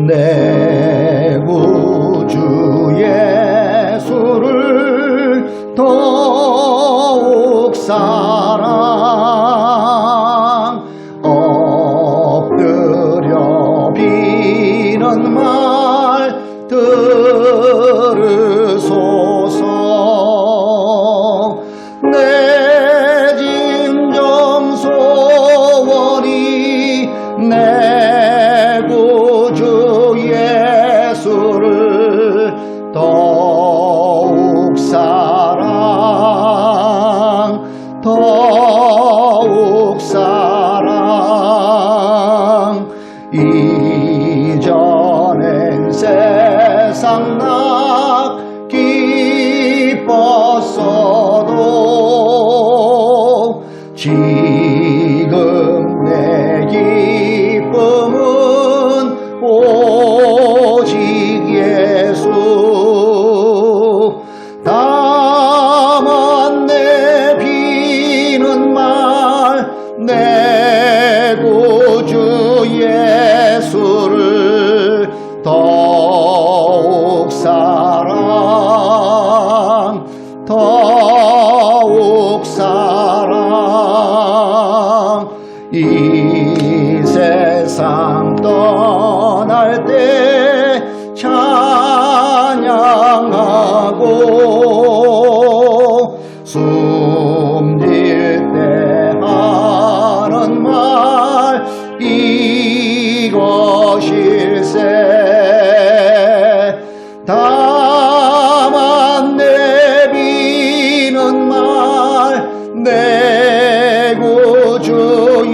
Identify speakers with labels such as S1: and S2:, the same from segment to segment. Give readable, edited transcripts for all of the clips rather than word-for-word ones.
S1: 내 구주 예수를 더욱 사랑 엎드려 비는 말 들으소서. 내 진정 소원이 내 구주 예수를 더욱 사랑 더욱 사랑. 이전엔 세상 나 기뻤어도 지금 내 기쁨은 오직 예수. 다만 내 비는 말 내 구주 예수를 더욱 사랑 더욱 사랑. 이 세상 떠날 때 찬양하고 숨질 때 하는 말 이것일세. 다만 내 비는 말 내 구주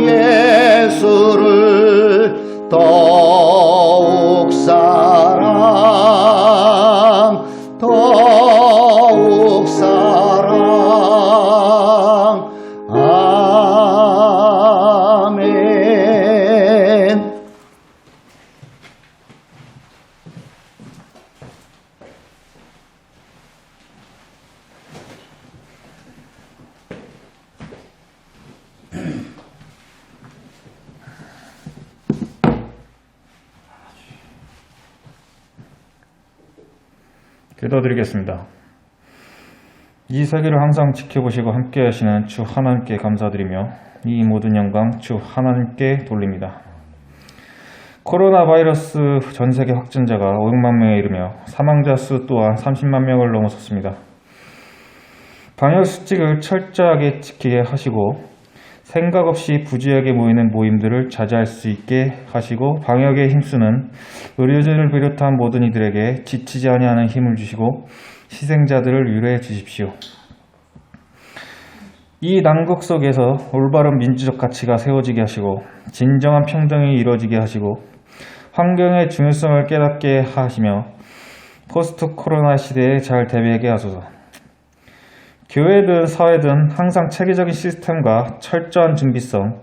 S1: 예수를 더욱 사랑 더욱 사랑. 아멘.
S2: 기도드리겠습니다. 이 세계를 항상 지켜보시고 함께 하시는 주 하나님께 감사드리며 이 모든 영광 주 하나님께 돌립니다. 코로나 바이러스 전세계 확진자가 500만 명에 이르며 사망자 수 또한 30만 명을 넘어섰습니다. 방역수칙을 철저하게 지키게 하시고 생각 없이 부주의하게 모이는 모임들을 자제할 수 있게 하시고 방역에 힘쓰는 의료진을 비롯한 모든 이들에게 지치지 아니하는 힘을 주시고 희생자들을 위로해 주십시오. 이 난국 속에서 올바른 민주적 가치가 세워지게 하시고 진정한 평등이 이루어지게 하시고 환경의 중요성을 깨닫게 하시며 포스트 코로나 시대에 잘 대비하게 하소서. 교회든 사회든 항상 체계적인 시스템과 철저한 준비성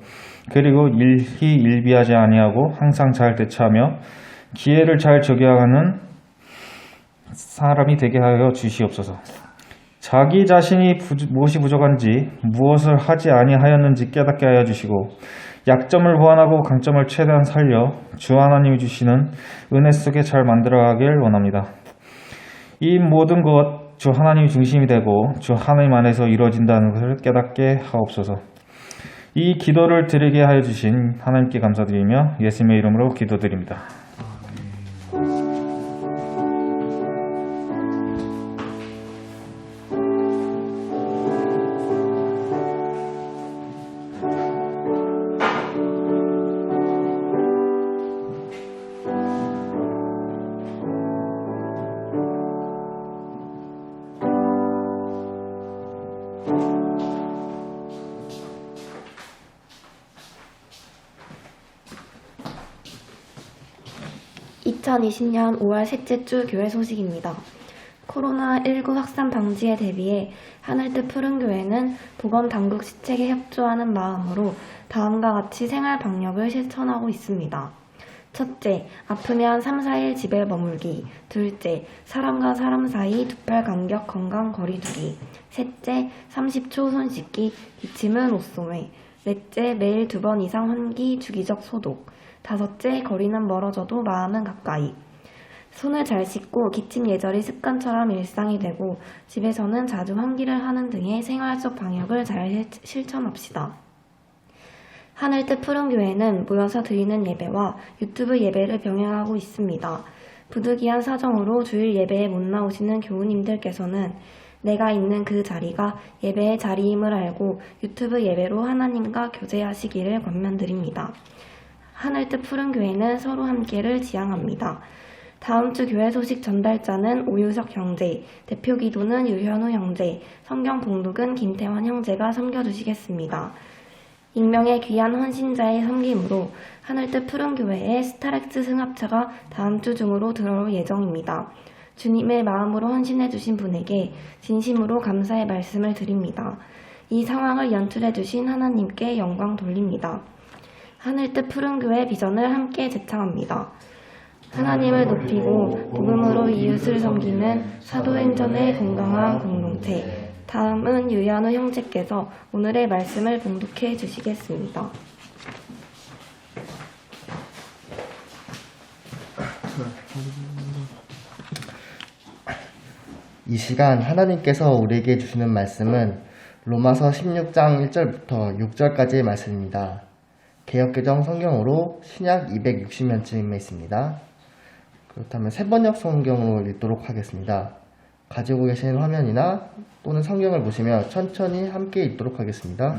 S2: 그리고 일희일비하지 아니하고 항상 잘 대처하며 기회를 잘 적용하는 사람이 되게 하여 주시옵소서. 자기 자신이 무엇이 부족한지 무엇을 하지 아니하였는지 깨닫게 하여 주시고 약점을 보완하고 강점을 최대한 살려 주 하나님이 주시는 은혜 속에 잘 만들어가길 원합니다. 이 모든 것 주 하나님이 중심이 되고 주 하나님 안에서 이루어진다는 것을 깨닫게 하옵소서. 이 기도를 드리게 하여 주신 하나님께 감사드리며 예수님의 이름으로 기도드립니다.
S3: 2020년 5월 셋째 주 교회 소식입니다. 코로나19 확산 방지에 대비해 하늘뜻 푸른교회는 보건당국 시책에 협조하는 마음으로 다음과 같이 생활 방역을 실천하고 있습니다. 첫째, 아프면 3, 4일 집에 머물기. 둘째, 사람과 사람 사이 2팔 간격 건강 거리 두기. 셋째, 30초 손 씻기, 기침은 옷소매. 넷째, 매일 2번 이상 환기, 주기적 소독. 다섯째, 거리는 멀어져도 마음은 가까이. 손을 잘 씻고 기침 예절이 습관처럼 일상이 되고 집에서는 자주 환기를 하는 등의 생활 속 방역을 잘 실천합시다. 하늘뜻 푸른교회는 모여서 드리는 예배와 유튜브 예배를 병행하고 있습니다. 부득이한 사정으로 주일 예배에 못 나오시는 교우님들께서는 내가 있는 그 자리가 예배의 자리임을 알고 유튜브 예배로 하나님과 교제하시기를 권면드립니다. 하늘뜻 푸른교회는 서로 함께를 지향합니다. 다음 주 교회 소식 전달자는 오유석 형제, 대표 기도는 유현우 형제, 성경 봉독은 김태원 형제가 섬겨주시겠습니다. 익명의 귀한 헌신자의 섬김으로 하늘뜻 푸른교회의 스타렉스 승합차가 다음 주 중으로 들어올 예정입니다. 주님의 마음으로 헌신해주신 분에게 진심으로 감사의 말씀을 드립니다. 이 상황을 연출해주신 하나님께 영광 돌립니다. 하늘뜻 푸른교회 비전을 함께 제창합니다. 하나님을 높이고 복음으로 이웃을 섬기는 사도행전의 건강한 공동체. 다음은 유현우 형제께서 오늘의 말씀을 봉독해 주시겠습니다.
S4: 이 시간 하나님께서 우리에게 주시는 말씀은 로마서 16장 1절부터 6절까지의 말씀입니다. 개역개정 성경으로 신약 260면쯤에 있습니다. 그렇다면 세번역 성경으로 읽도록 하겠습니다. 가지고 계신 화면이나 또는 성경을 보시며 천천히 함께 읽도록 하겠습니다.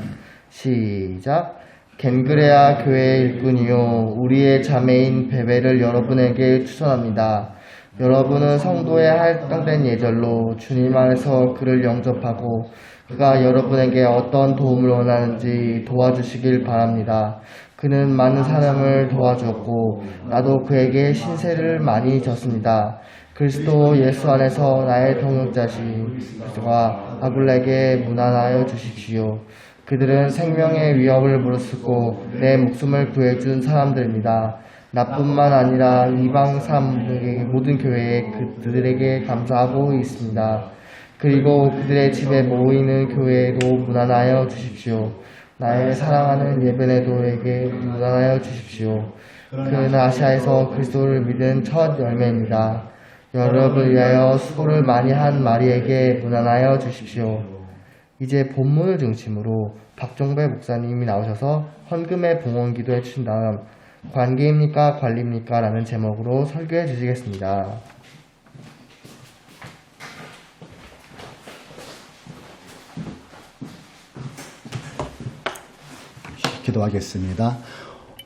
S4: 시작. 겐그레아 교회 일꾼이요 우리의 자매인 베베를 여러분에게 추천합니다. 여러분은 성도의 할당된 예절로 주님 안에서 그를 영접하고 그가 여러분에게 어떤 도움을 원하는지 도와주시길 바랍니다. 그는 많은 사람을 도와주었고 나도 그에게 신세를 많이 졌습니다. 그리스도 예수 안에서 나의 동역자신 그리스도와 아굴에게 문안하여 주십시오. 그들은 생명의 위협을 무릅쓰고 내 목숨을 구해준 사람들입니다. 나뿐만 아니라 이방 사람들에게 모든 교회에 그들에게 감사하고 있습니다. 그리고 그들의 집에 모이는 교회에도 문안하여 주십시오. 나의 사랑하는 예배네도에게 문안하여 주십시오. 그는 아시아에서 그리스도를 믿은 첫 열매입니다. 여러분을 위하여 수고를 많이 한 마리에게 문안하여 주십시오. 이제 본문을 중심으로 박종배 목사님이 나오셔서 헌금의 봉헌 기도해 주신 다음 관계입니까 관리입니까 라는 제목으로 설교해 주시겠습니다.
S1: 기도하겠습니다.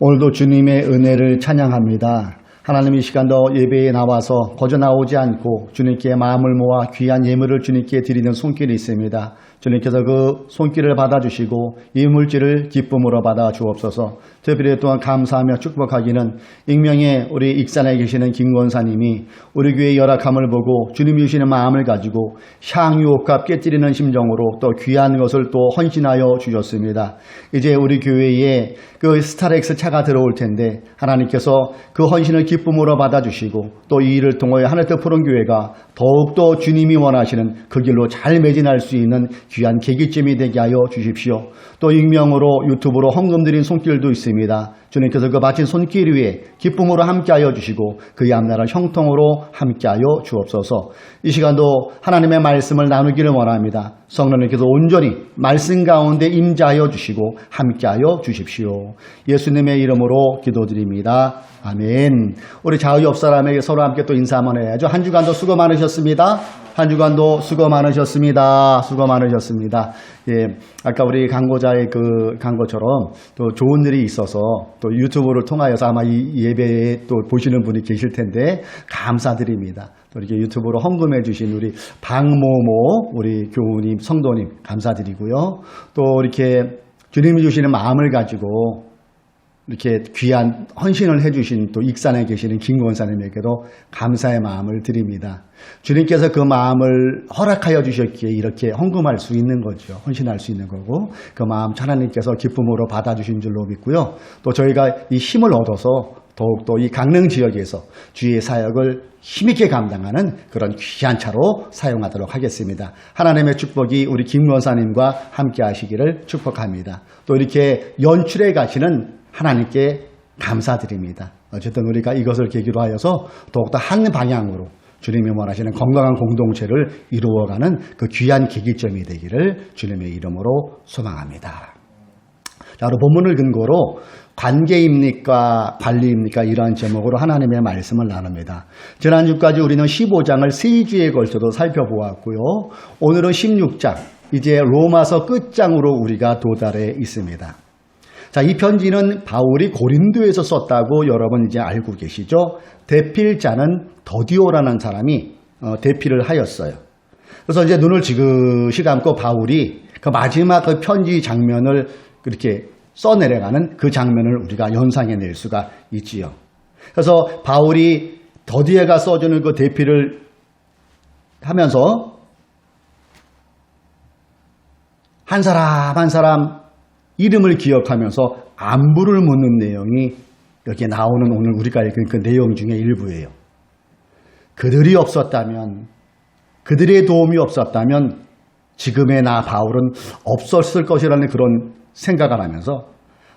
S1: 오늘도 주님의 은혜를 찬양합니다. 하나님 이 시간도 예배에 나와서 거저 나오지 않고 주님께 마음을 모아 귀한 예물을 주님께 드리는 손길이 있습니다. 주님께서 그 손길을 받아주시고 이 물질을 기쁨으로 받아 주옵소서. 특별히 또한 감사하며 축복하기는 익명의 우리 익산에 계시는 김권사님이 우리 교회의 열악함을 보고 주님이 주시는 마음을 가지고 향유옥합 깨뜨리는 심정으로 또 귀한 것을 또 헌신하여 주셨습니다. 이제 우리 교회에 그 스타렉스 차가 들어올 텐데 하나님께서 그 헌신을 기쁨으로 받아주시고 또 이 일을 통하여 하늘뜻 푸른교회가 더욱더 주님이 원하시는 그 길로 잘 매진할 수 있는 귀한 계기점이 되게 하여 주십시오. 또 익명으로 유튜브로 헌금 드린 손길도 있습니다. 주님께서 그 바친 손길 위에 기쁨으로 함께하여 주시고 그의 앞나라 형통으로 함께하여 주옵소서. 이 시간도 하나님의 말씀을 나누기를 원합니다. 성령님께서 온전히 말씀 가운데 임재하여 주시고 함께하여 주십시오. 예수님의 이름으로 기도드립니다. 아멘. 우리 좌우 옆 사람에게 서로 함께 또 인사 한번 해야죠. 한 주간도 수고 많으셨습니다. 한 주간도 수고 많으셨습니다. 수고 많으셨습니다. 예, 아까 우리 강고자의 그 강고처럼 또 좋은 일이 있어서 또 유튜브를 통하여서 아마 이 예배에 또 보시는 분이 계실 텐데 감사드립니다. 또 이렇게 유튜브로 헌금해 주신 우리 박모모 우리 교우님 성도님 감사드리고요. 또 이렇게 주님이 주시는 마음을 가지고 이렇게 귀한 헌신을 해주신 또 익산에 계시는 김권사님에게도 감사의 마음을 드립니다. 주님께서 그 마음을 허락하여 주셨기에 이렇게 헌금할 수 있는 거죠. 헌신할 수 있는 거고 그 마음 하나님께서 기쁨으로 받아주신 줄로 믿고요. 또 저희가 이 힘을 얻어서 더욱더 이 강릉 지역에서 주의 사역을 힘있게 감당하는 그런 귀한 차로 사용하도록 하겠습니다. 하나님의 축복이 우리 김 원사님과 함께 하시기를 축복합니다. 또 이렇게 연출해 가시는 하나님께 감사드립니다. 어쨌든 우리가 이것을 계기로 하여서 더욱더 한 방향으로 주님이 원하시는 건강한 공동체를 이루어가는 그 귀한 계기점이 되기를 주님의 이름으로 소망합니다. 자, 오늘 본문을 근거로 관계입니까 관리입니까 이러한 제목으로 하나님의 말씀을 나눕니다. 지난주까지 우리는 15장을 3주에 걸쳐도 살펴보았고요. 오늘은 16장, 이제 로마서 끝장으로 우리가 도달해 있습니다. 자, 이 편지는 바울이 고린도에서 썼다고 여러분 이제 알고 계시죠? 대필자는 더디오라는 사람이 대필을 하였어요. 그래서 이제 눈을 지그시 감고 바울이 그 마지막 그 편지 장면을 그렇게 써내려가는 그 장면을 우리가 연상해낼 수가 있지요. 그래서 바울이 더디에가 써주는 그 대필을 하면서 한 사람 한 사람 이름을 기억하면서 안부를 묻는 내용이 여기에 나오는 오늘 우리가 읽은 그 내용 중에 일부예요. 그들이 없었다면, 그들의 도움이 없었다면 지금의 나 바울은 없었을 것이라는 그런 생각을 하면서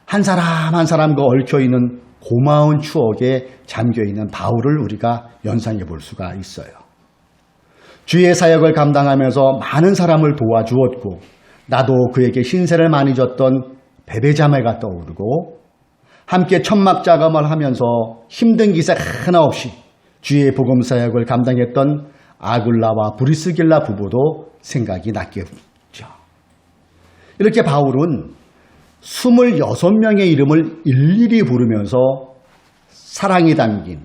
S1: 한 사람 한 사람과 얽혀있는 고마운 추억에 잠겨있는 바울을 우리가 연상해 볼 수가 있어요. 주의 사역을 감당하면서 많은 사람을 도와주었고 나도 그에게 신세를 많이 졌던 베베자매가 떠오르고 함께 천막 작업을 하면서 힘든 기색 하나 없이 주의 복음 사역을 감당했던 아굴라와 브리스길라 부부도 생각이 났겠죠. 이렇게 바울은 26명의 이름을 일일이 부르면서 사랑이 담긴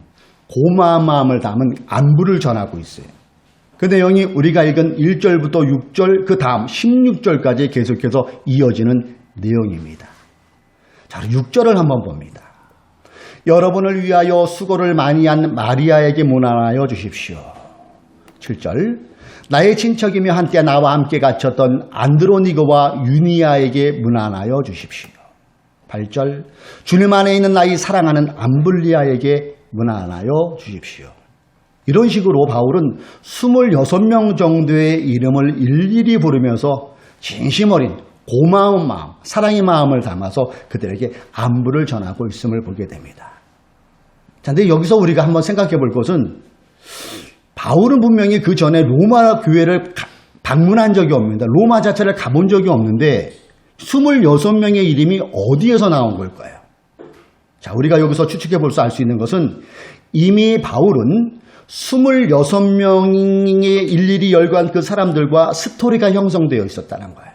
S1: 고마운 마음을 담은 안부를 전하고 있어요. 그 내용이 우리가 읽은 1절부터 6절 그 다음 16절까지 계속해서 이어지는 내용입니다. 자, 6절을 한번 봅니다. 여러분을 위하여 수고를 많이 한 마리아에게 문안하여 주십시오. 7절 나의 친척이며 한때 나와 함께 갇혔던 안드로니고와 유니아에게 문안하여 주십시오. 8절 주님 안에 있는 나의 사랑하는 암블리아에게 문안하여 주십시오. 이런 식으로 바울은 26명 정도의 이름을 일일이 부르면서 진심 어린 고마운 마음, 사랑의 마음을 담아서 그들에게 안부를 전하고 있음을 보게 됩니다. 자, 근데 여기서 우리가 한번 생각해 볼 것은 바울은 분명히 그 전에 로마 교회를 방문한 적이 없습니다. 로마 자체를 가본 적이 없는데 26명의 이름이 어디에서 나온 걸까요? 자, 우리가 여기서 추측해 볼 수 알 수 있는 것은 이미 바울은 26명의 일일이 열거한 그 사람들과 스토리가 형성되어 있었다는 거예요.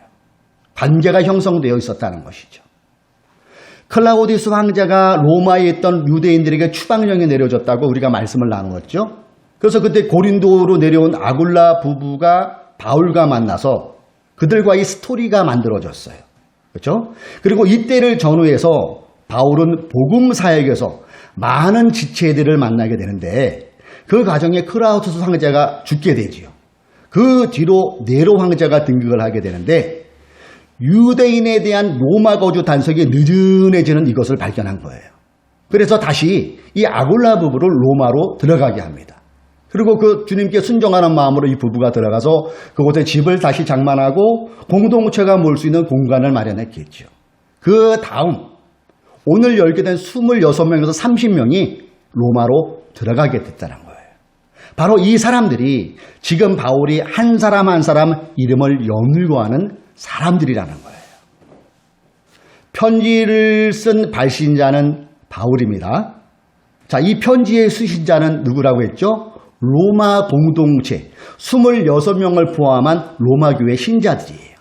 S1: 관계가 형성되어 있었다는 것이죠. 클라우디우스 황제가 로마에 있던 유대인들에게 추방령이 내려졌다고 우리가 말씀을 나누었죠. 그래서 그때 고린도로 내려온 아굴라 부부가 바울과 만나서 그들과의 스토리가 만들어졌어요. 그렇죠? 그리고 이때를 전후해서 바울은 복음 사역에서 많은 지체들을 만나게 되는데 그 과정에 클라우디우스 황제가 죽게 되지요. 그 뒤로 네로 황제가 등극을 하게 되는데 유대인에 대한 로마 거주 단속이 느슨해지는 이것을 발견한 거예요. 그래서 다시 이 아굴라 부부를 로마로 들어가게 합니다. 그리고 그 주님께 순종하는 마음으로 이 부부가 들어가서 그곳에 집을 다시 장만하고 공동체가 모일 수 있는 공간을 마련했겠죠. 그 다음 오늘 열게 된 26명에서 30명이 로마로 들어가게 됐다는 거예요. 바로 이 사람들이 지금 바울이 한 사람 한 사람 이름을 연일거하는 사람들이라는 거예요. 편지를 쓴 발신자는 바울입니다. 자, 이 편지의 수신자는 누구라고 했죠? 로마 공동체 26명을 포함한 로마 교회 신자들이에요.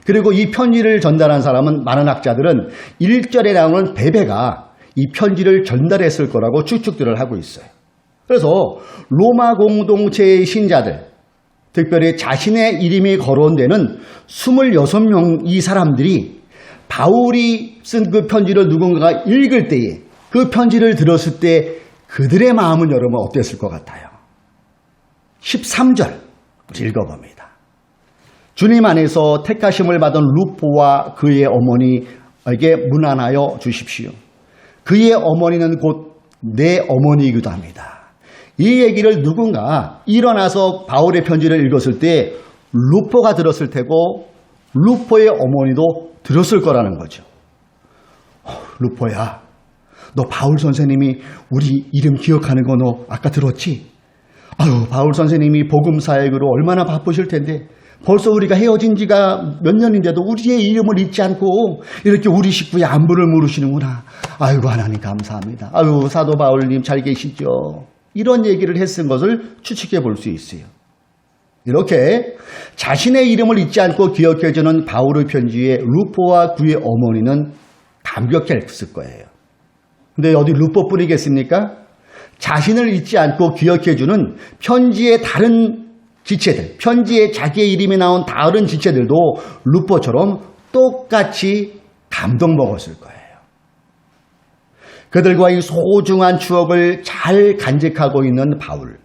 S1: 그리고 이 편지를 전달한 사람은 많은 학자들은 1절에 나오는 베베가 이 편지를 전달했을 거라고 추측들을 하고 있어요. 그래서 로마 공동체의 신자들, 특별히 자신의 이름이 거론되는 26명 이 사람들이 바울이 쓴 그 편지를 누군가가 읽을 때에 그 편지를 들었을 때 그들의 마음은 여러분 어땠을 것 같아요? 13절 읽어봅니다. 주님 안에서 택하심을 받은 루포와 그의 어머니에게 문안하여 주십시오. 그의 어머니는 곧 내 어머니이기도 합니다. 이 얘기를 누군가 일어나서 바울의 편지를 읽었을 때 루포가 들었을 테고 루포의 어머니도 들었을 거라는 거죠. 루포야, 너 바울 선생님이 우리 이름 기억하는 거 너 아까 들었지? 아유, 바울 선생님이 복음 사역으로 얼마나 바쁘실 텐데 벌써 우리가 헤어진 지가 몇 년인데도 우리의 이름을 잊지 않고 이렇게 우리 식구의 안부를 물으시는구나. 아이고, 하나님 감사합니다. 아유, 사도 바울님 잘 계시죠? 이런 얘기를 했은 것을 추측해 볼 수 있어요. 이렇게 자신의 이름을 잊지 않고 기억해주는 바울의 편지에 루포와 그의 어머니는 감격했을 거예요. 근데 어디 루포뿐이겠습니까? 자신을 잊지 않고 기억해주는 편지의 다른 지체들, 편지에 자기의 이름이 나온 다른 지체들도 루포처럼 똑같이 감동 먹었을 거예요. 그들과의 소중한 추억을 잘 간직하고 있는 바울,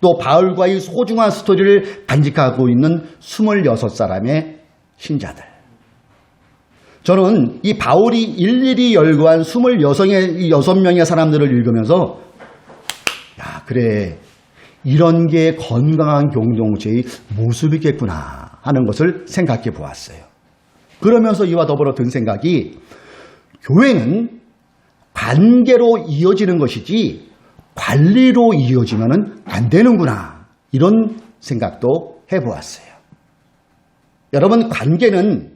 S1: 또 바울과의 소중한 스토리를 간직하고 있는 26사람의 신자들. 저는 이 바울이 일일이 열거한 26명의 사람들을 읽으면서 야, 그래, 이런 게 건강한 공동체의 모습이겠구나 하는 것을 생각해 보았어요. 그러면서 이와 더불어 든 생각이 교회는 관계로 이어지는 것이지 관리로 이어지면 안 되는구나, 이런 생각도 해보았어요. 여러분, 관계는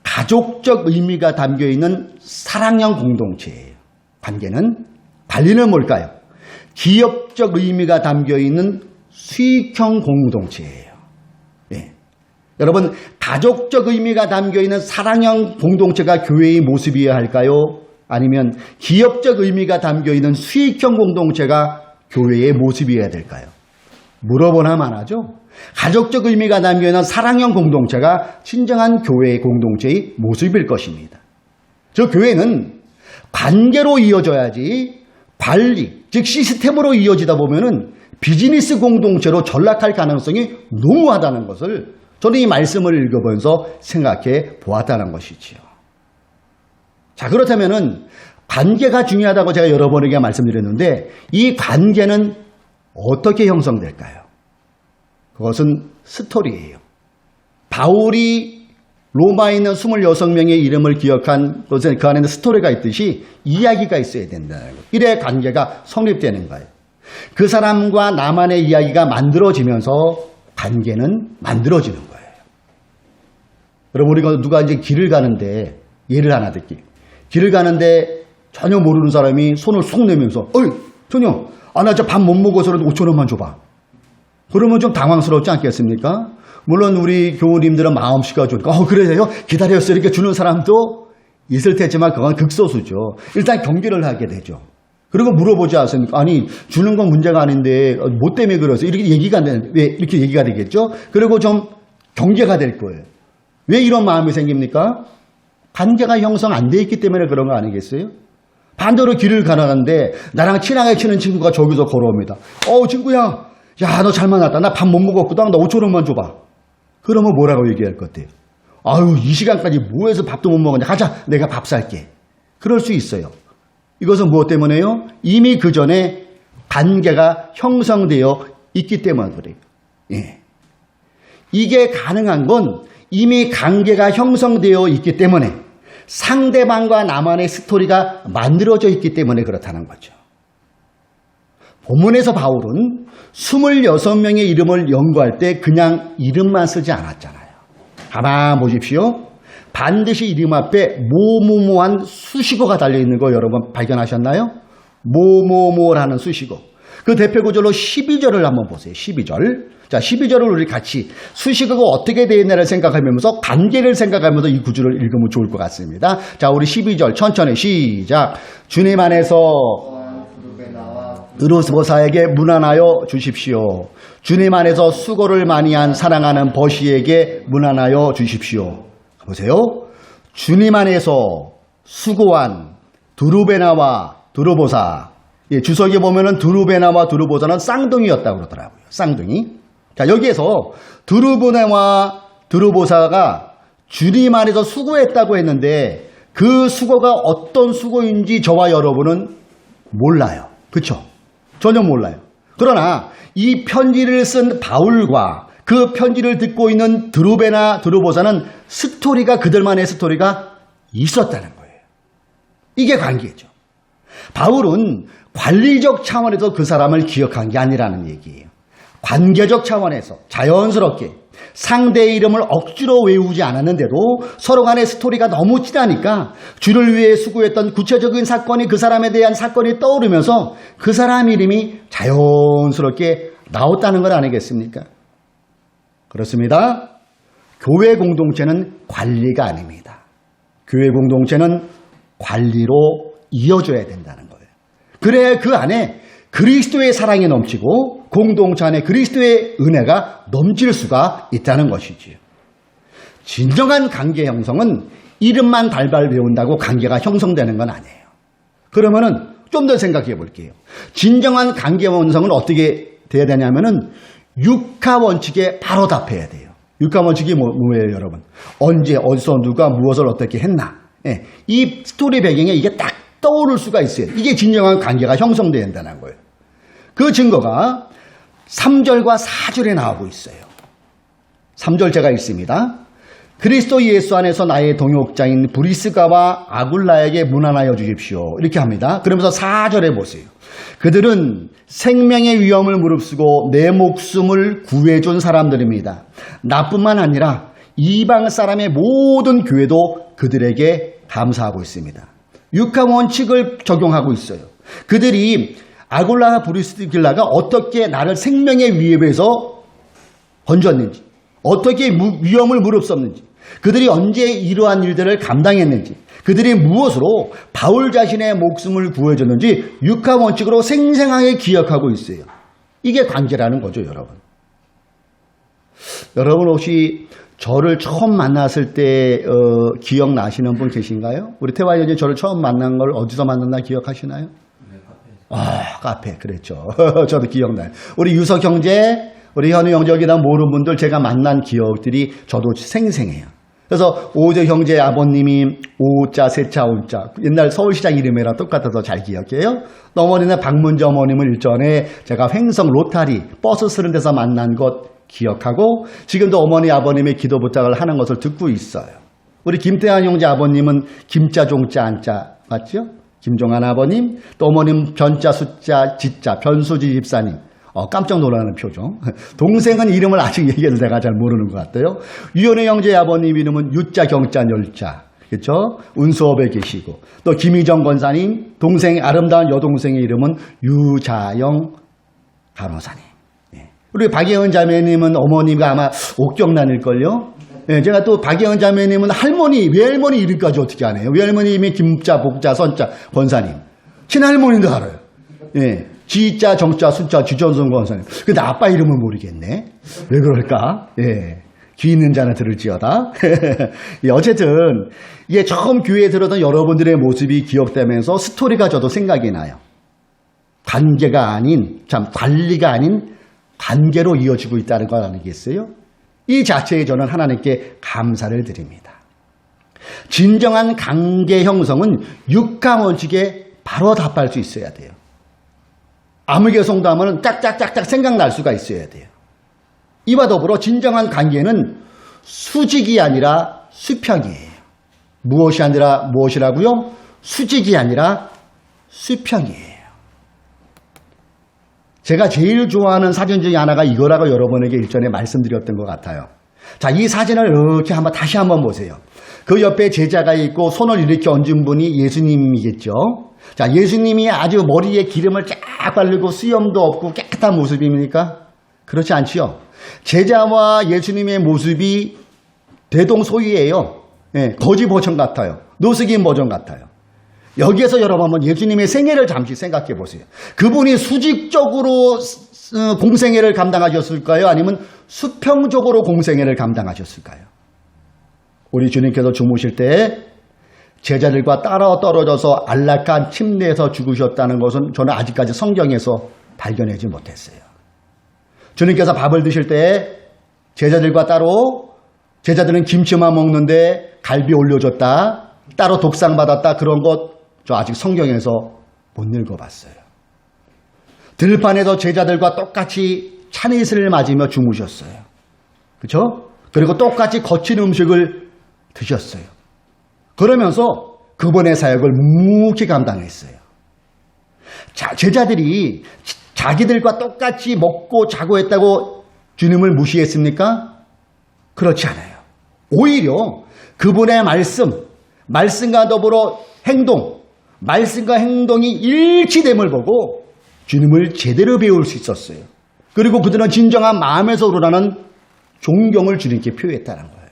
S1: 가족적 의미가 담겨있는 사랑형 공동체예요. 관계는, 관리는 뭘까요? 기업적 의미가 담겨있는 수익형 공동체예요. 예. 여러분, 가족적 의미가 담겨있는 사랑형 공동체가 교회의 모습이어야 할까요? 아니면 기업적 의미가 담겨있는 수익형 공동체가 교회의 모습이어야 될까요? 물어보나 마나죠. 가족적 의미가 담겨있는 사랑형 공동체가 진정한 교회의 공동체의 모습일 것입니다. 저 교회는 관계로 이어져야지 관리, 즉 시스템으로 이어지다 보면은 비즈니스 공동체로 전락할 가능성이 농후하다는 것을 저는 이 말씀을 읽어보면서 생각해 보았다는 것이지요. 자, 그렇다면은 관계가 중요하다고 제가 여러 번에게 말씀드렸는데 이 관계는 어떻게 형성될까요? 그것은 스토리예요. 바울이 로마에 있는 26명의 이름을 기억한 것은 그 안에는 스토리가 있듯이 이야기가 있어야 된다는 거예요. 이래 관계가 성립되는 거예요. 그 사람과 나만의 이야기가 만들어지면서 관계는 만들어지는 거예요. 여러분, 우리가 누가 이제 길을 가는데, 예를 하나 듣기. 길을 가는데 전혀 모르는 사람이 손을 쏙 내면서, 어이, 전혀, 나 저 밥 못 먹어서라도 5,000원만 줘봐. 그러면 좀 당황스럽지 않겠습니까? 물론 우리 교우님들은 마음씨가 좋으니까, 그래요? 기다렸어요. 이렇게 주는 사람도 있을 테지만 그건 극소수죠. 일단 경계를 하게 되죠. 그리고 물어보지 않습니까? 아니, 주는 건 문제가 아닌데, 뭐 때문에 그러세요? 이렇게 얘기가 왜 이렇게 얘기가 되겠죠? 그리고 좀 경계가 될 거예요. 왜 이런 마음이 생깁니까? 관계가 형성 안 돼 있기 때문에 그런 거 아니겠어요? 반대로 길을 가는데 나랑 친하게 치는 친구가 저기서 걸어옵니다. 친구야, 야, 너 잘 만났다. 나 밥 못 먹었거든. 나 5,000원만 줘봐. 그러면 뭐라고 얘기할 것 같아요? 아유, 이 시간까지 뭐 해서 밥도 못 먹었냐. 가자, 내가 밥 살게. 그럴 수 있어요. 이것은 무엇 때문에요? 이미 그 전에 관계가 형성되어 있기 때문에 그래요. 예. 이게 가능한 건 이미 관계가 형성되어 있기 때문에 상대방과 나만의 스토리가 만들어져 있기 때문에 그렇다는 거죠. 본문에서 바울은 26명의 이름을 연구할 때 그냥 이름만 쓰지 않았잖아요. 가만 보십시오. 반드시 이름 앞에 뭐뭐뭐한 수식어가 달려있는 거 여러분 발견하셨나요? 뭐뭐뭐라는 수식어. 그 대표 구절로 12절을 한번 보세요. 12절. 자, 12절을 우리 같이 수식어가 어떻게 되어 있나를 생각하면서 관계를 생각하면서 이 구절을 읽으면 좋을 것 같습니다. 자, 우리 12절 천천히 시작. 주님 안에서 의로스보사에게 문안하여 주십시오. 주님 안에서 수고를 많이 한 사랑하는 버시에게 문안하여 주십시오. 보세요. 주님 안에서 수고한 두루베나와 두루보사. 예, 주석에 보면은 두루베나와 두루보사는 쌍둥이였다고 그러더라고요. 쌍둥이. 자, 여기에서 두루베나와 두루보사가 주님 안에서 수고했다고 했는데 그 수고가 어떤 수고인지 저와 여러분은 몰라요. 그렇죠? 전혀 몰라요. 그러나 이 편지를 쓴 바울과 그 편지를 듣고 있는 드루베나 드루보사는 스토리가 그들만의 스토리가 있었다는 거예요. 이게 관계죠. 바울은 관리적 차원에서 그 사람을 기억한 게 아니라는 얘기예요. 관계적 차원에서 자연스럽게 상대의 이름을 억지로 외우지 않았는데도 서로 간의 스토리가 너무 친하니까 주를 위해 수고했던 구체적인 사건이 그 사람에 대한 사건이 떠오르면서 그 사람 이름이 자연스럽게 나왔다는 건 아니겠습니까? 그렇습니다. 교회 공동체는 관리가 아닙니다. 교회 공동체는 관리로 이어져야 된다는 거예요. 그래야 그 안에 그리스도의 사랑이 넘치고 공동체 안에 그리스도의 은혜가 넘칠 수가 있다는 것이지요. 진정한 관계 형성은 이름만 달달 배운다고 관계가 형성되는 건 아니에요. 그러면은 좀 더 생각해 볼게요. 진정한 관계 형성은 어떻게 돼야 되냐면은 육하 원칙에 바로 답해야 돼요. 육하 원칙이 뭐예요, 여러분? 언제, 어디서, 누가, 무엇을 어떻게 했나? 예, 이 스토리 배경에 이게 딱 떠오를 수가 있어요. 이게 진정한 관계가 형성된다는 거예요. 그 증거가 3절과 4절에 나오고 있어요. 3절째가 있습니다. 그리스도 예수 안에서 나의 동역자인 브리스가와 아굴라에게 문안하여 주십시오. 이렇게 합니다. 그러면서 4절에 보세요. 그들은 생명의 위험을 무릅쓰고 내 목숨을 구해준 사람들입니다. 나뿐만 아니라 이방 사람의 모든 교회도 그들에게 감사하고 있습니다. 육하 원칙을 적용하고 있어요. 그들이 아굴라와 브리스길라가 어떻게 나를 생명의 위협에서 건졌는지, 어떻게 위험을 무릅쓰었는지, 그들이 언제 이러한 일들을 감당했는지, 그들이 무엇으로 바울 자신의 목숨을 구해줬는지 육하 원칙으로 생생하게 기억하고 있어요. 이게 관계라는 거죠, 여러분. 여러분 혹시 저를 처음 만났을 때 기억나시는 분 계신가요? 우리 태화 여전히 저를 처음 만난 걸 어디서 만났나 기억하시나요? 네, 카페에서. 카페, 그랬죠. 저도 기억나요. 우리 유석 형제, 우리 현우 형제 여기다 모르는 분들 제가 만난 기억들이 저도 생생해요. 그래서 오재 형제 아버님이 오자, 세자, 온자. 옛날 서울시장 이름이랑 똑같아서 잘 기억해요. 또 어머니는 박문재 어머님을 일전에 제가 횡성 로타리 버스 쓰는 데서 만난 것 기억하고 지금도 어머니 아버님의 기도 부탁을 하는 것을 듣고 있어요. 우리 김태환 형제 아버님은 김자, 종자, 안자 맞죠? 김종환 아버님, 또 어머님 변자, 숫자, 지자, 변수지 집사님. 깜짝 놀라는 표정. 동생은 이름을 아직 얘기해도 내가 잘 모르는 것 같아요. 유연의 형제 아버님 이름은 유자, 경자, 열자. 그렇죠? 운수업에 계시고 또 김희정 권사님, 동생 아름다운 여동생의 이름은 유자영 간호사님. 우리 박예은 자매님은 어머니가 아마 옥경란일걸요? 예, 제가 또 박예은 자매님은 할머니, 외할머니 이름까지 어떻게 아네요? 외할머니 이름이 김자, 복자, 선자, 권사님. 친할머니도 알아요. 예, 지자, 정자, 순자, 주전선 권사님. 근데 아빠 이름은 모르겠네. 왜 그럴까? 예, 귀 있는 자는 들을지어다. 예, 어쨌든, 예, 처음 교회에 들었던 여러분들의 모습이 기억되면서 스토리가 저도 생각이 나요. 관계가 아닌, 관리가 아닌 관계로 이어지고 있다는 것 아니겠어요? 이 자체에 저는 하나님께 감사를 드립니다. 진정한 관계 형성은 육하 원칙에 바로 답할 수 있어야 돼요. 아무개성도 하면 짝짝짝짝 생각날 수가 있어야 돼요. 이와 더불어 진정한 관계는 수직이 아니라 수평이에요. 무엇이 아니라 무엇이라고요? 수직이 아니라 수평이에요. 제가 제일 좋아하는 사진 중에 하나가 이거라고 여러분에게 일전에 말씀드렸던 것 같아요. 자, 이 사진을 이렇게 다시 한번 보세요. 그 옆에 제자가 있고 손을 이렇게 얹은 분이 예수님이겠죠. 자, 예수님이 아주 머리에 기름을 쫙 바르고 수염도 없고 깨끗한 모습입니까? 그렇지 않지요. 제자와 예수님의 모습이 대동소이예요. 예, 거지 버전 같아요. 노스긴 버전 같아요. 여기에서 여러분 한번 예수님의 생애를 잠시 생각해 보세요. 그분이 수직적으로 공생애를 감당하셨을까요? 아니면 수평적으로 공생애를 감당하셨을까요? 우리 주님께서 주무실 때 제자들과 따라 떨어져서 안락한 침대에서 죽으셨다는 것은 저는 아직까지 성경에서 발견하지 못했어요. 주님께서 밥을 드실 때 제자들과 따로, 제자들은 김치만 먹는데 갈비 올려줬다, 따로 독상 받았다, 그런 것 저 아직 성경에서 못 읽어봤어요. 들판에서 제자들과 똑같이 찬이슬을 맞으며 주무셨어요. 그렇죠? 그리고 똑같이 거친 음식을 드셨어요. 그러면서 그분의 사역을 묵묵히 감당했어요. 자, 제자들이 자기들과 똑같이 먹고 자고 했다고 주님을 무시했습니까? 그렇지 않아요. 오히려 그분의 말씀과 더불어 행동, 말씀과 행동이 일치됨을 보고 주님을 제대로 배울 수 있었어요. 그리고 그들은 진정한 마음에서 우러나는 존경을 주님께 표했다는 거예요.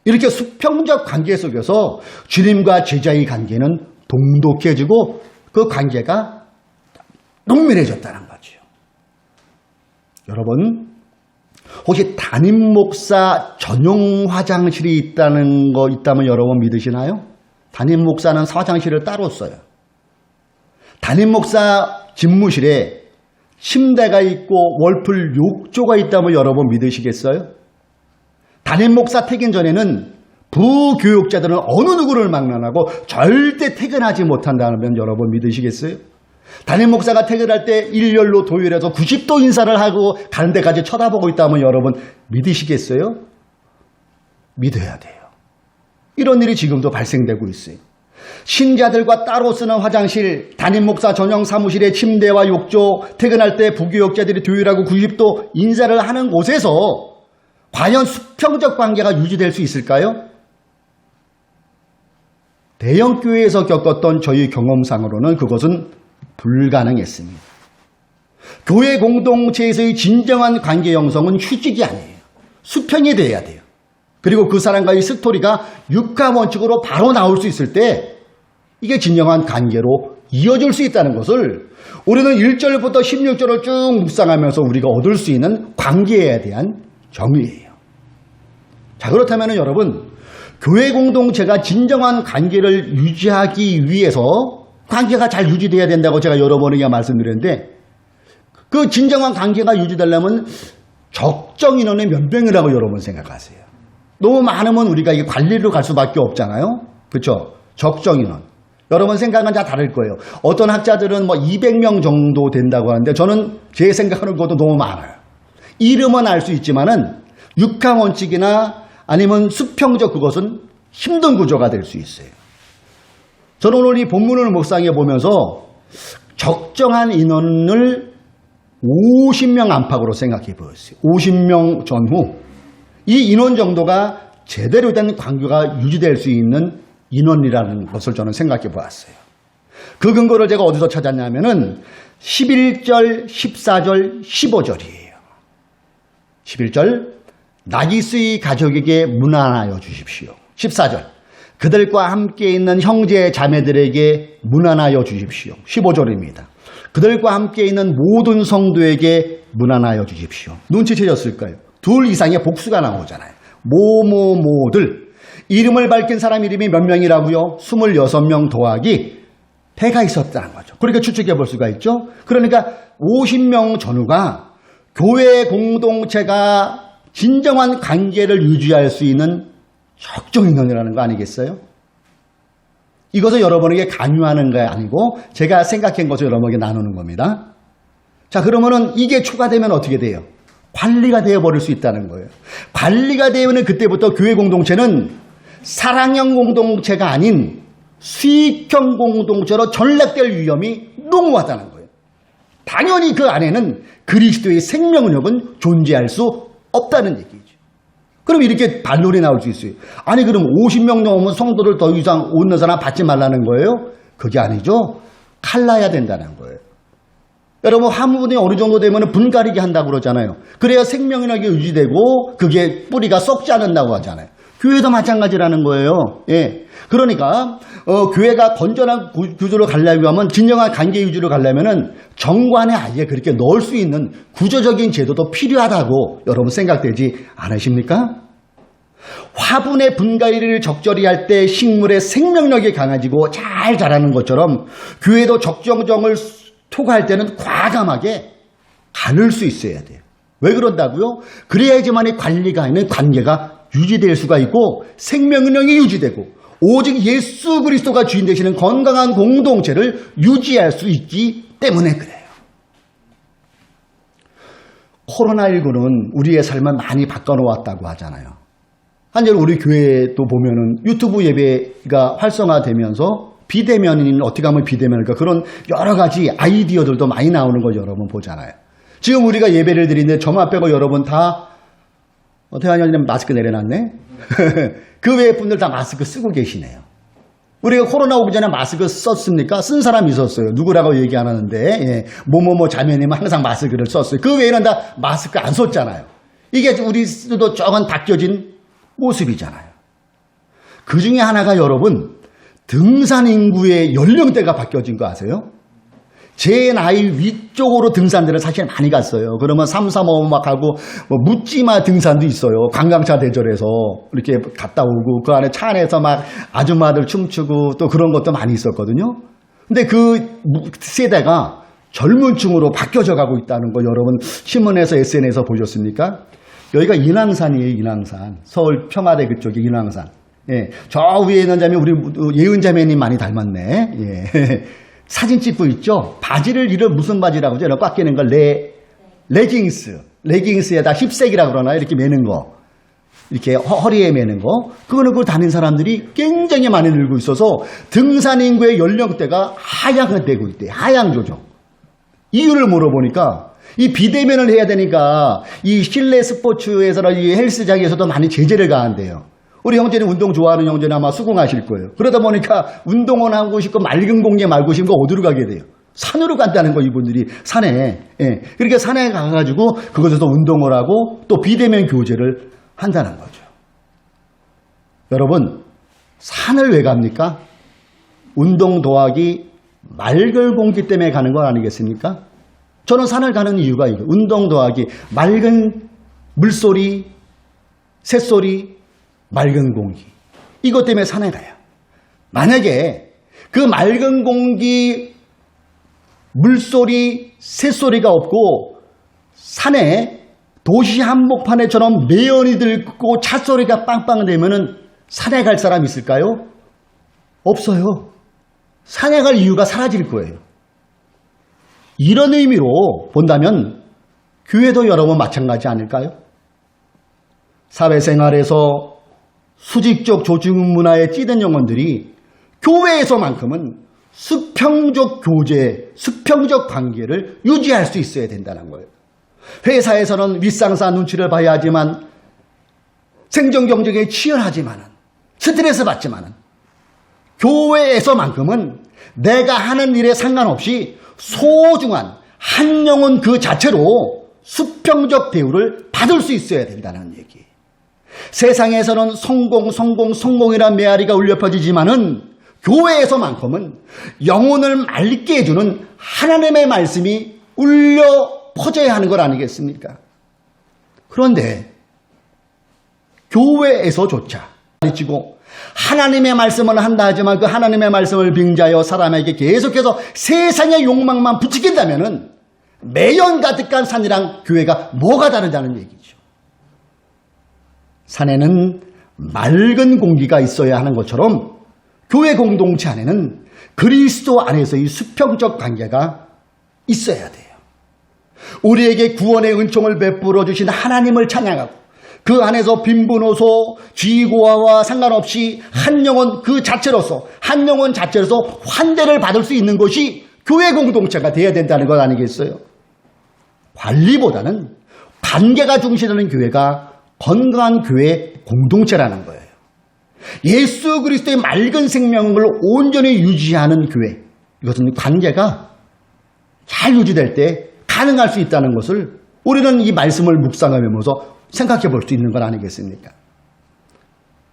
S1: 이렇게 수평적 관계 속에서 주님과 제자의 관계는 돈독해지고 그 관계가 농밀해졌다는 거죠. 여러분, 혹시 담임 목사 전용 화장실이 있다면 여러분 믿으시나요? 담임 목사는 화장실을 따로 써요. 담임 목사 집무실에 침대가 있고 월풀 욕조가 있다면 여러분 믿으시겠어요? 담임 목사 퇴근 전에는 부교육자들은 어느 누구를 막론하고 절대 퇴근하지 못한다면 여러분 믿으시겠어요? 담임 목사가 퇴근할 때 일렬로 도열해서 90도 인사를 하고 가는 데까지 쳐다보고 있다면 여러분 믿으시겠어요? 믿어야 돼요. 이런 일이 지금도 발생되고 있어요. 신자들과 따로 쓰는 화장실, 담임 목사 전용 사무실의 침대와 욕조, 퇴근할 때 부교육자들이 도열하고 90도 인사를 하는 곳에서 과연 수평적 관계가 유지될 수 있을까요? 대형교회에서 겪었던 저희 경험상으로는 그것은 불가능했습니다. 교회 공동체에서의 진정한 관계 형성은 휴직이 아니에요. 수평이 돼야 돼요. 그리고 그 사람과의 스토리가 육하 원칙으로 바로 나올 수 있을 때 이게 진정한 관계로 이어질 수 있다는 것을 우리는 1절부터 16절을 쭉 묵상하면서 우리가 얻을 수 있는 관계에 대한 정의예요. 자, 그렇다면 여러분, 교회 공동체가 진정한 관계를 유지하기 위해서 관계가 잘 유지돼야 된다고 제가 여러 번이나 말씀드렸는데 그 진정한 관계가 유지되려면 적정 인원의 몇 명이라고 여러분 생각하세요? 너무 많으면 우리가 이게 관리로 갈 수밖에 없잖아요. 그렇죠? 적정 인원. 여러분 생각은 다 다를 거예요. 어떤 학자들은 200명 정도 된다고 하는데 저는 제 생각하는 것도 너무 많아요. 이름은 알 수 있지만은 육하 원칙이나 아니면 수평적 그것은 힘든 구조가 될 수 있어요. 저는 오늘 이 본문을 묵상해 보면서 적정한 인원을 50명 안팎으로 생각해 보았어요. 50명 전후 이 인원 정도가 제대로 된 관계가 유지될 수 있는 인원이라는 것을 저는 생각해 보았어요. 그 근거를 제가 어디서 찾았냐면은 11절, 14절, 15절이에요. 11절, 나기스의 가족에게 문안하여 주십시오. 14절, 그들과 함께 있는 형제 자매들에게 문안하여 주십시오. 15절입니다. 그들과 함께 있는 모든 성도에게 문안하여 주십시오. 눈치채셨을까요? 둘 이상의 복수가 나오잖아요. 모모모들. 이름을 밝힌 사람 이름이 몇 명이라고요? 26명 더하기 배가 있었다는 거죠. 그렇게 추측해 볼 수가 있죠. 그러니까 50명 전후가 교회 공동체가 진정한 관계를 유지할 수 있는 적정 인원이라는 거 아니겠어요? 이것을 여러분에게 강요하는 게 아니고 제가 생각한 것을 여러분에게 나누는 겁니다. 자, 그러면은 이게 추가되면 어떻게 돼요? 관리가 되어버릴 수 있다는 거예요. 관리가 되면 그때부터 교회 공동체는 사랑형 공동체가 아닌 수익형 공동체로 전락될 위험이 농후하다는 거예요. 당연히 그 안에는 그리스도의 생명력은 존재할 수 없다는 얘기죠. 그럼 이렇게 반론이 나올 수 있어요. 아니 그럼 50명 넘으면 성도를 더 이상 얻는 사람 받지 말라는 거예요? 그게 아니죠. 칼라야 된다는 거예요. 여러분 화분이 어느 정도 되면 분가리게 한다고 그러잖아요. 그래야 생명력이 유지되고 그게 뿌리가 썩지 않는다고 하잖아요. 교회도 마찬가지라는 거예요. 예. 그러니까 교회가 건전한 구조로 가려고 하면 진정한 관계 유지로 가려면은 정관에 아예 그렇게 넣을 수 있는 구조적인 제도도 필요하다고 여러분 생각되지 않으십니까? 화분의 분갈이를 적절히 할 때 식물의 생명력이 강해지고 잘 자라는 것처럼 교회도 적정정을 투과할 때는 과감하게 가눌 수 있어야 돼요. 왜 그런다고요? 그래야지만 이 관리가 있는 관계가 유지될 수가 있고 생명력이 유지되고 오직 예수 그리스도가 주인 되시는 건강한 공동체를 유지할 수 있기 때문에 그래요. 코로나19는 우리의 삶을 많이 바꿔놓았다고 하잖아요. 한절 우리 교회도 보면은 유튜브 예배가 활성화되면서 비대면인 어떻게 하면 비대면일까 그런 여러 가지 아이디어들도 많이 나오는 거 여러분 보잖아요. 지금 우리가 예배를 드리는데 저만 빼고 여러분 다 어떻게 하냐면 마스크 내려놨네. 그 외의 분들 다 마스크 쓰고 계시네요. 우리가 코로나 오기 전에 마스크 썼습니까? 쓴 사람이 있었어요. 누구라고 얘기 안 하는데 예. 뭐뭐뭐 자매님은 항상 마스크를 썼어요. 그 외에는 다 마스크 안 썼잖아요. 이게 우리도 조금 바뀌어진 모습이잖아요. 그 중에 하나가 여러분 등산 인구의 연령대가 바뀌어진 거 아세요? 제 나이 위쪽으로 등산들을 사실 많이 갔어요. 그러면 3, 4, 5 막 하고 뭐 묻지마 등산도 있어요. 관광차 대절에서 이렇게 갔다 오고 그 안에 차 안에서 막 아줌마들 춤추고 또 그런 것도 많이 있었거든요. 근데 그 세대가 젊은 층으로 바뀌어져 가고 있다는 거 여러분 신문에서 SNS에서 보셨습니까? 여기가 인왕산이에요. 인왕산. 서울 평화대 그쪽이 인왕산. 예, 저 위에 있는 자매 우리 예은 자매님 많이 닮았네. 예. 사진 찍고 있죠? 바지를 이런 무슨 바지라고 하죠? 꽉 끼는 걸 레깅스. 레깅스에다 힙색이라고 그러나요? 이렇게 매는 거. 이렇게 허리에 매는 거. 그거는 그걸 다닌 사람들이 굉장히 많이 늘고 있어서 등산 인구의 연령대가 하향되고 있대요. 하향조정. 이유를 물어보니까 이 비대면을 해야 되니까 이 실내 스포츠에서나 이 헬스장에서도 많이 제재를 가한대요. 우리 형제는 운동 좋아하는 형제는 아마 수긍하실 거예요. 그러다 보니까 운동은 하고 싶고 맑은 공기 말고 싶은 거 어디로 가게 돼요? 산으로 간다는 거 이분들이 산에. 예. 그러니까 산에 가가지고 그곳에서 운동을 하고 또 비대면 교제를 한다는 거죠. 여러분 산을 왜 갑니까? 운동 도하기 맑은 공기 때문에 가는 건 아니겠습니까? 저는 산을 가는 이유가 이거. 운동 도하기 맑은 물소리, 새소리, 맑은 공기. 이것 때문에 산에 가요. 만약에 그 맑은 공기, 물소리, 새소리가 없고 산에 도시 한복판에처럼 매연이 들고 찻소리가 빵빵 되면은 산에 갈 사람 있을까요? 없어요. 산에 갈 이유가 사라질 거예요. 이런 의미로 본다면 교회도 여러분 마찬가지 아닐까요? 사회생활에서 수직적 조직 문화에 찌든 영혼들이 교회에서만큼은 수평적 교제, 수평적 관계를 유지할 수 있어야 된다는 거예요. 회사에서는 윗상사 눈치를 봐야 하지만 생존 경쟁에 치열하지만은 스트레스 받지만은 교회에서만큼은 내가 하는 일에 상관없이 소중한 한 영혼 그 자체로 수평적 대우를 받을 수 있어야 된다는 얘기예요. 세상에서는 성공이란 메아리가 울려 퍼지지만은 교회에서만큼은 영혼을 맑게 해주는 하나님의 말씀이 울려 퍼져야 하는 것 아니겠습니까? 그런데 교회에서조차 가르치고 하나님의 말씀을 한다 하지만 그 하나님의 말씀을 빙자하여 사람에게 계속해서 세상의 욕망만 부추긴다면은 매연 가득한 산이랑 교회가 뭐가 다르다는 얘기죠. 산에는 맑은 공기가 있어야 하는 것처럼 교회 공동체 안에는 그리스도 안에서의 수평적 관계가 있어야 돼요. 우리에게 구원의 은총을 베풀어 주신 하나님을 찬양하고 그 안에서 빈부노소, 쥐고아와 상관없이 한 영혼 그 자체로서 한 영혼 자체로서 환대를 받을 수 있는 것이 교회 공동체가 되어야 된다는 것 아니겠어요? 관리보다는 관계가 중시되는 교회가 건강한 교회 공동체라는 거예요. 예수 그리스도의 맑은 생명을 온전히 유지하는 교회, 이것은 관계가 잘 유지될 때 가능할 수 있다는 것을 우리는 이 말씀을 묵상하면서 생각해 볼 수 있는 건 아니겠습니까?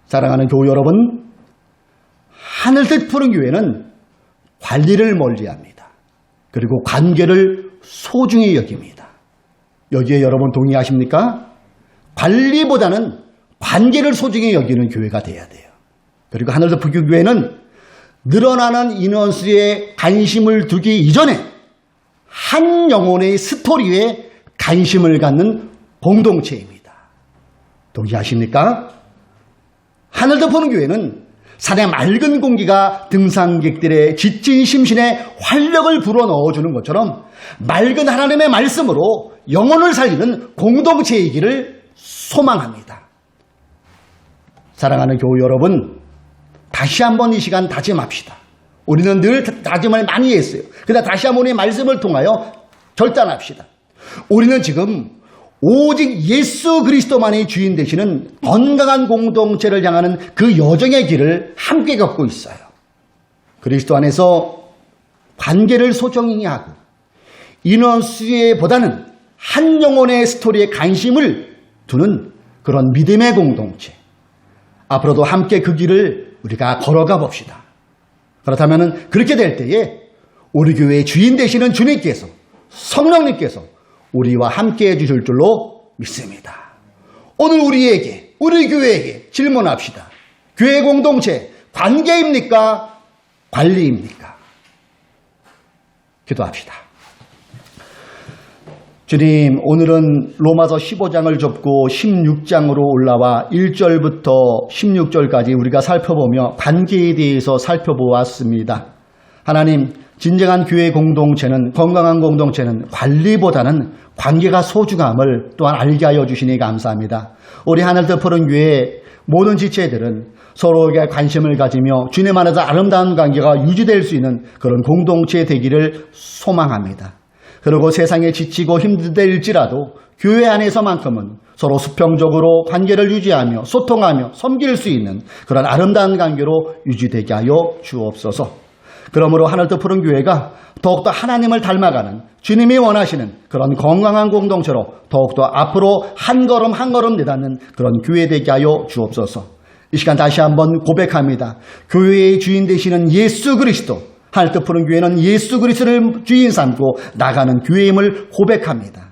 S1: 사랑하는 교우 여러분, 하늘색 푸른 교회는 관리를 멀리합니다. 그리고 관계를 소중히 여깁니다. 여기에 여러분 동의하십니까? 관리보다는 관계를 소중히 여기는 교회가 돼야 돼요. 그리고 하늘색 푸른 교회는 늘어나는 인원수에 관심을 두기 이전에 한 영혼의 스토리에 관심을 갖는 공동체입니다. 동의하십니까? 하늘도 보는 교회는 산의 맑은 공기가 등산객들의 지친 심신에 활력을 불어넣어주는 것처럼 맑은 하나님의 말씀으로 영혼을 살리는 공동체이기를 소망합니다. 사랑하는 교우 여러분, 다시 한번 이 시간 다짐합시다. 우리는 늘 다짐을 많이 했어요. 그러나 다시 한번 이 말씀을 통하여 결단합시다. 우리는 지금 오직 예수 그리스도만이 주인 되시는 건강한 공동체를 향하는 그 여정의 길을 함께 걷고 있어요. 그리스도 안에서 관계를 소중히 하고 인원수보다는 한 영혼의 스토리에 관심을 두는 그런 믿음의 공동체. 앞으로도 함께 그 길을 우리가 걸어가 봅시다. 그렇다면 그렇게 될 때에 우리 교회의 주인 되시는 주님께서, 성령님께서 우리와 함께 해주실 줄로 믿습니다. 오늘 우리 교회에게 질문합시다. 교회 공동체 관계입니까? 관리입니까? 기도합시다. 주님, 오늘은 로마서 15장을 접고 16장으로 올라와 1절부터 16절까지 우리가 살펴보며 관계에 대해서 살펴보았습니다. 하나님, 진정한 교회 공동체는, 건강한 공동체는 관리보다는 관계가 소중함을 또한 알게 하여 주시니 감사합니다. 우리 하늘도 푸른 교회 모든 지체들은 서로에게 관심을 가지며 주님 안에서 아름다운 관계가 유지될 수 있는 그런 공동체 되기를 소망합니다. 그리고 세상에 지치고 힘들지라도 교회 안에서만큼은 서로 수평적으로 관계를 유지하며 소통하며 섬길 수 있는 그런 아름다운 관계로 유지되게 하여 주옵소서. 그러므로 하늘도 푸른 교회가 더욱더 하나님을 닮아가는 주님이 원하시는 그런 건강한 공동체로 더욱더 앞으로 한 걸음 한 걸음 내닫는 그런 교회 되게 하여 주옵소서. 이 시간 다시 한번 고백합니다. 교회의 주인 되시는 예수 그리스도, 하늘도 푸른 교회는 예수 그리스도를 주인 삼고 나가는 교회임을 고백합니다.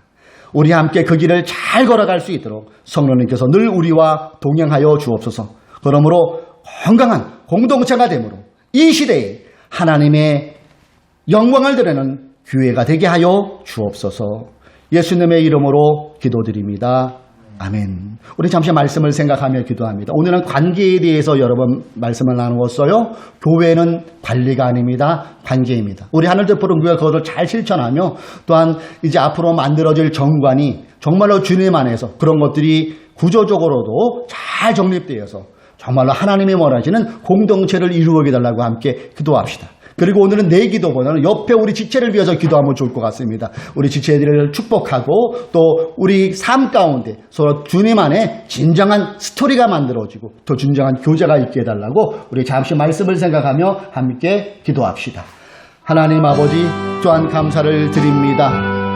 S1: 우리 함께 그 길을 잘 걸어갈 수 있도록 성령님께서 늘 우리와 동행하여 주옵소서. 그러므로 건강한 공동체가 되므로 이 시대에 하나님의 영광을 드리는 교회가 되게 하여 주옵소서. 예수님의 이름으로 기도드립니다. 아멘. 우리 잠시 말씀을 생각하며 기도합니다. 오늘은 관계에 대해서 여러 번 말씀을 나누었어요. 교회는 관리가 아닙니다. 관계입니다. 우리 하늘도 푸른 교회가 그것을 잘 실천하며 또한 이제 앞으로 만들어질 정관이 정말로 주님 안에서 그런 것들이 구조적으로도 잘 정립되어서 정말로 하나님이 원하시는 공동체를 이루어게 달라고 함께 기도합시다. 그리고 오늘은 내 기도보다는 옆에 우리 지체를 위해서 기도하면 좋을 것 같습니다. 우리 지체들을 축복하고 또 우리 삶 가운데 서로 주님 안에 진정한 스토리가 만들어지고 또 진정한 교제가 있게 해달라고 우리 잠시 말씀을 생각하며 함께 기도합시다. 하나님 아버지, 또한 감사를 드립니다.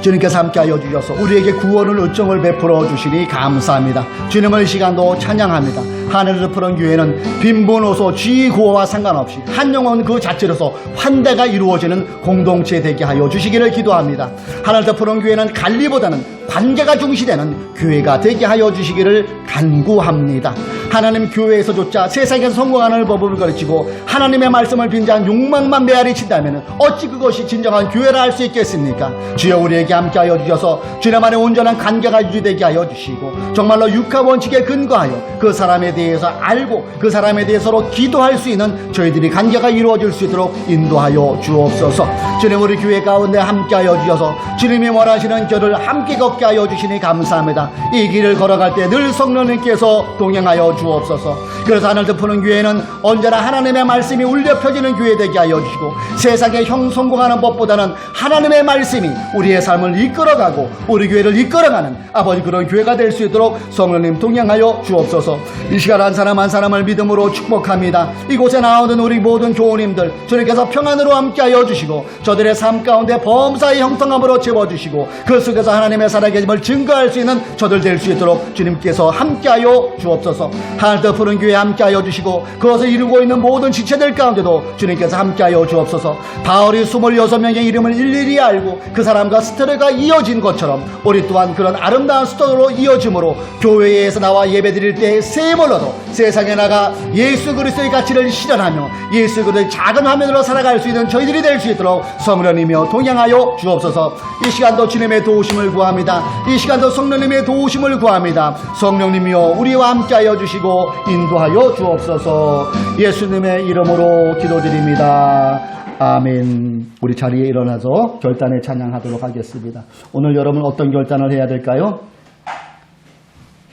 S1: 주님께서 함께하여 주셔서 우리에게 구원을 의정을 베풀어 주시니 감사합니다. 주님을 시간도 찬양합니다. 하늘을 푸른 교회는 빈번호소 쥐고와 상관없이 한 영혼 그 자체로서 환대가 이루어지는 공동체 되게 하여 주시기를 기도합니다. 하늘을 푸른 교회는 관리보다는 관계가 중시되는 교회가 되게 하여 주시기를 간구합니다. 하나님 교회에서조차 세상에서 성공하는 법을 가르치고 하나님의 말씀을 빙자한 욕망만 메아리 친다면 어찌 그것이 진정한 교회라 할 수 있겠습니까? 주여 우리에게 함께하여 주셔서 주님 안에 온전한 관계가 유지되게 하여 주시고 정말로 육하 원칙에 근거하여 그 사람에 대해서 알고 그 사람에 대해서 서로 기도할 수 있는 저희들이 관계가 이루어질 수 있도록 인도하여 주옵소서. 주님 우리 교회 가운데 함께하여 주셔서 주님이 원하시는 길을 함께 걷게 하여 주시니 감사합니다. 이 길을 걸어갈 때 늘 성령님께서 동행하여 주옵소서. 그래서 하늘도 푸는 교회는 언제나 하나님의 말씀이 울려 펴지는 교회 되게 하여 주시고 세상에 성공하는 법보다는 하나님의 말씀이 우리의 삶을 이끌어가고 우리 교회를 이끌어가는 아버지 그런 교회가 될 수 있도록 성령님 동행하여 주옵소서. 이 시간 한 사람 한 사람을 믿음으로 축복합니다. 이곳에 나오는 우리 모든 교우님들 주님께서 평안으로 함께하여 주시고 저들의 삶 가운데 범사의 형통함으로 채워주시고 그 속에서 하나님의 살아계심을 증거할 수 있는 저들 될 수 있도록 주님께서 함께하여 주옵소서. 하늘도 푸른 교회 함께하여 주시고 그것을 이루고 있는 모든 지체들 가운데도 주님께서 함께하여 주옵소서. 바울이 26명의 이름을 일일이 알고 그 사람과 스토리가 이어진 것처럼 우리 또한 그런 아름다운 스토리로 이어짐으로 교회에서 나와 예배드릴 때 세임을 얻어 세상에 나가 예수 그리스도의 가치를 실현하며 예수 그리스도의 작은 화면으로 살아갈 수 있는 저희들이 될 수 있도록 성령님이여 동행하여 주옵소서. 이 시간도 주님의 도우심을 구합니다. 이 시간도 성령님의 도우심을 구합니다. 성령님이여 우리와 함께하여 주시고 주시고 인도하여 주옵소서. 예수님의 이름으로 기도드립니다. 아멘. 우리 자리에 일어나서 결단에 찬양하도록 하겠습니다. 오늘 여러분 어떤 결단을 해야 될까요?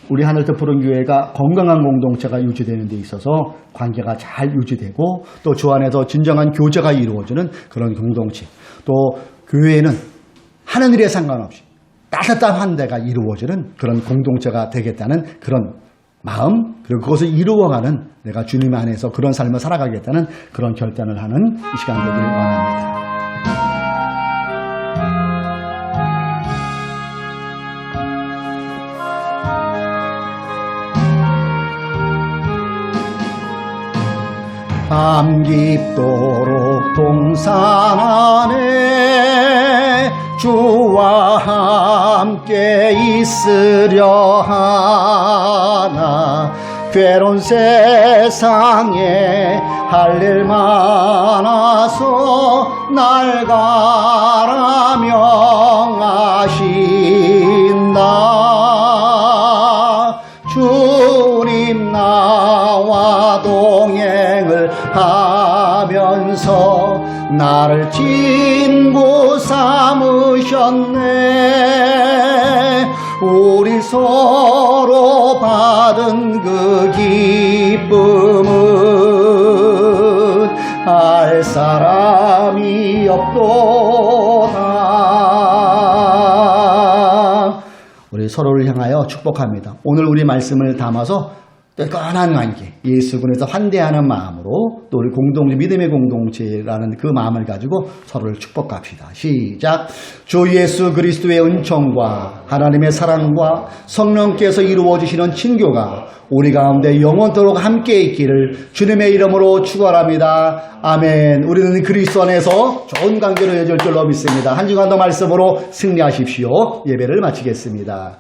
S1: 우리 하늘뜻 푸른교회가 건강한 공동체가 유지되는 데 있어서 관계가 잘 유지되고 또 주 안에서 진정한 교제가 이루어지는 그런 공동체, 또 교회에는 하는 일에 상관없이 따뜻한 데가 이루어지는 그런 공동체가 되겠다는 그런 마음, 그리고 그것을 이루어가는 내가 주님 안에서 그런 삶을 살아가겠다는 그런 결단을 하는 이 시간 되기를 원합니다. 밤 깊도록 동산 안에 주와 함께 있으려 하나. 괴로운 세상에 할 일 많아서 날 가라 명하신다. 주님 나와 동행을 하면서 나를 친구 삼으셨네. 우리 서로 받은 그 기쁨은 알 사람이 없도다. 우리 서로를 향하여 축복합니다. 오늘 우리 말씀을 담아서 뜨끈한 관계, 예수군에서 환대하는 마음으로 또 우리 공동체, 믿음의 공동체라는 그 마음을 가지고 서로를 축복합시다. 시작. 주 예수 그리스도의 은총과 하나님의 사랑과 성령께서 이루어지시는 친교가 우리 가운데 영원토록 함께 있기를 주님의 이름으로 축원합니다. 아멘. 우리는 그리스도 안에서 좋은 관계로 이어질 줄로 믿습니다. 한 주간도 말씀으로 승리하십시오. 예배를 마치겠습니다.